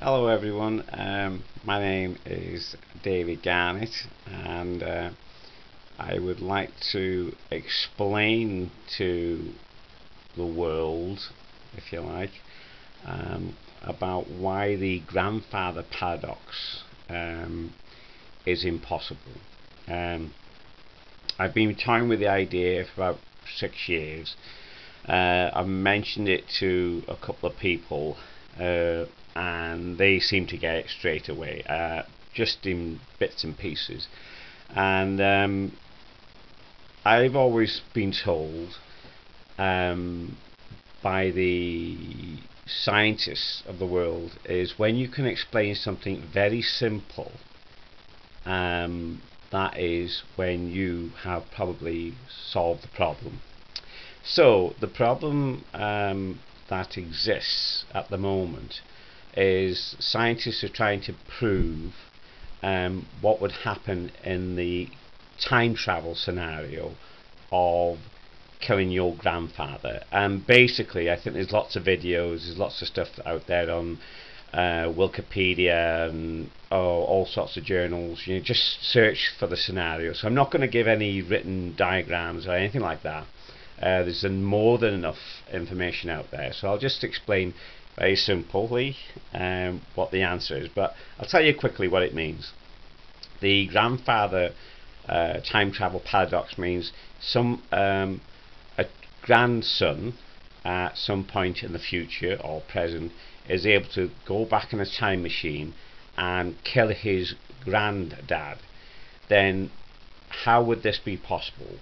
Hello everyone, my name is David Garnett and I would like to explain to the world, if you like, about why the grandfather paradox is impossible. I've been toying with the idea for about 6 years. I've mentioned it to a couple of people and they seem to get it straight away, just in bits and pieces. And I've always been told by the scientists of the world is when you can explain something very simple, that is when you have probably solved the problem. So the problem that exists at the moment is scientists are trying to prove what would happen in the time travel scenario of killing your grandfather. And basically, I think there's lots of videos, there's lots of stuff out there on Wikipedia and all sorts of journals. You know, just search for the scenario. So I'm not going to give any written diagrams or anything like that. There's more than enough information out there, so I'll just explain very simply what the answer is, but I'll tell you quickly what it means. The grandfather time travel paradox means a grandson at some point in the future or present is able to go back in a time machine and kill his granddad. Then how would this be possible?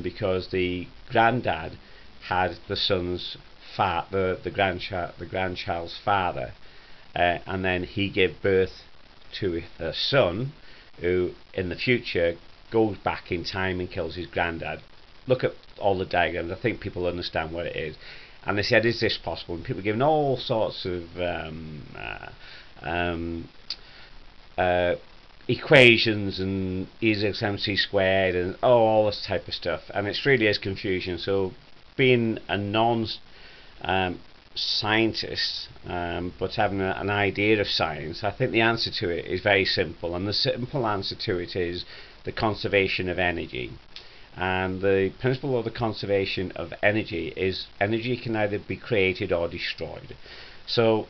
Because the granddad had the son's the grandchild's father, and then he gave birth to a son who in the future goes back in time and kills his granddad. Look at all the diagrams, I think people understand what it is. And they said, is this possible? And people are given all sorts of equations and E is equals MC squared and all this type of stuff, and it really is confusion. So being a non-scientist but having an idea of science, I think the answer to it is very simple, and the simple answer to it is the conservation of energy. And the principle of the conservation of energy is energy can either be created or destroyed. So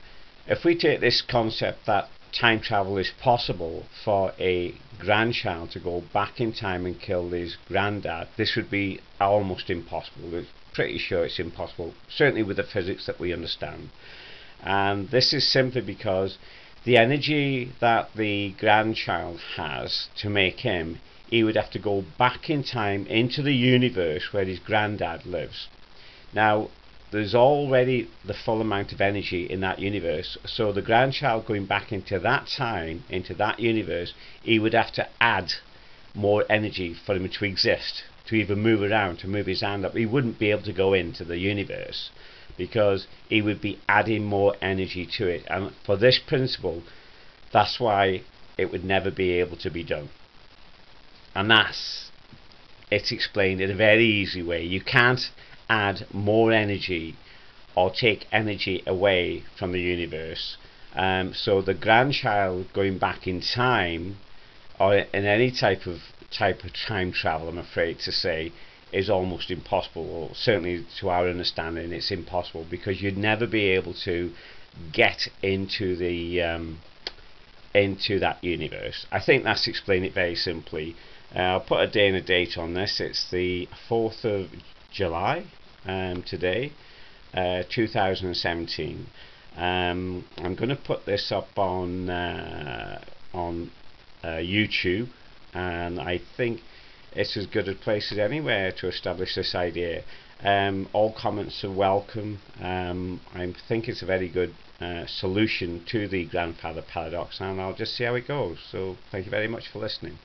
if we take this concept that time travel is possible for a grandchild to go back in time and kill his granddad, this would be almost impossible. We're pretty sure it's impossible, certainly with the physics that we understand. And this is simply because the energy that the grandchild has to make him, he would have to go back in time into the universe where his granddad lives. Now, there's already the full amount of energy in that universe, so the grandchild going back into that time, into that universe, he would have to add more energy for him to exist, to even move around, to move his hand up. He wouldn't be able to go into the universe because he would be adding more energy to it. And for this principle, that's why it would never be able to be done. And it's explained in a very easy way. You can't add more energy or take energy away from the universe. So the grandchild going back in time, or in any type of time travel, I'm afraid to say, is almost impossible. Or certainly to our understanding, it's impossible, because you'd never be able to get into the into that universe. I think that's explained it very simply. I'll put a day and a date on this. It's the 4th of July today, 2017. I'm going to put this up on YouTube, and I think it's as good a place as anywhere to establish this idea. All comments are welcome. I think it's a very good solution to the grandfather paradox, and I'll just see how it goes. So thank you very much for listening.